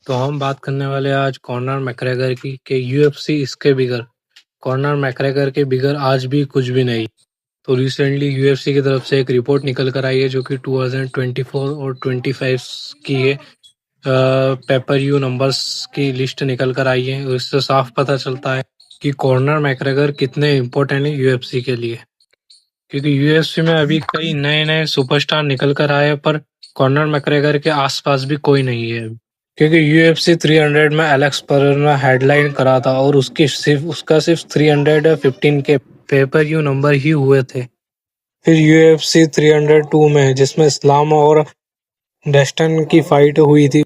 तो हम बात करने वाले हैं आज कॉनर मैकग्रेगर की कि यूएफसी इसके बिगर कॉनर मैकग्रेगर के बिगर आज भी कुछ भी नहीं। तो रिसेंटली यूएफसी की तरफ से एक रिपोर्ट निकल कर आई है जो कि 2024 और 25 की है। पेपर यू नंबर्स की लिस्ट निकल कर आई है और इससे साफ पता चलता है कि कॉनर मैकग्रेगर कितने इम्पोर्टेंट है यूएफसी के लिए। क्योंकि यूएफसी में अभी कई नए नए सुपरस्टार निकल कर आए पर कॉनर मैकग्रेगर के आसपास भी कोई नहीं है। क्योंकि यूएफसी 300 में एलेक्स पेरेरा हेडलाइन करा था और उसका सिर्फ 315 के पेपर व्यू नंबर ही हुए थे। फिर यूएफसी 302 में जिसमें इस्लाम और डेस्टन की फाइट हुई थी,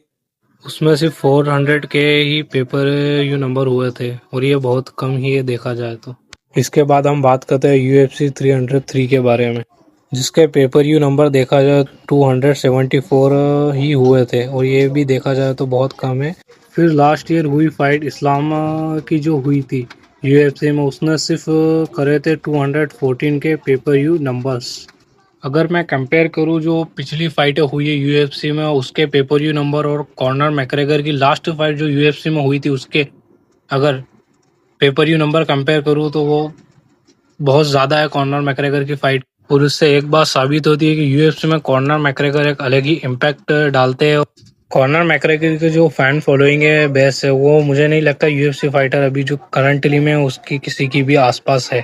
उसमें सिर्फ 400 के ही पेपर व्यू नंबर हुए थे और ये बहुत कम ही है देखा जाए तो। इसके बाद हम बात करते हैं यूएफसी 303 के बारे में, जिसके पेपर व्यू नंबर देखा जाए 274 ही हुए थे और ये भी देखा जाए तो बहुत कम है। फिर लास्ट ईयर हुई फाइट इस्लाम की जो हुई थी यूएफसी में, उसने सिर्फ करे थे 214 के पेपर व्यू नंबर्स। अगर मैं कंपेयर करूं जो पिछली फाइटें हुई है यूएफसी में उसके पेपर व्यू नंबर और कॉनर मैकग्रेगर की लास्ट फाइट जो यूएफसी में हुई थी उसके अगर पेपर व्यू नंबर कंपेयर करूं तो वो बहुत ज़्यादा है कॉनर मैकग्रेगर की फाइट। और इससे एक बात साबित होती है कि यूएफसी में कॉनर मैकग्रेगर एक अलग ही इम्पैक्ट डालते हैं। कॉनर मैकग्रेगर की जो फैन फॉलोइंग है बेस है वो मुझे नहीं लगता यूएफसी फाइटर अभी जो करंटली में उसकी किसी की भी आसपास है।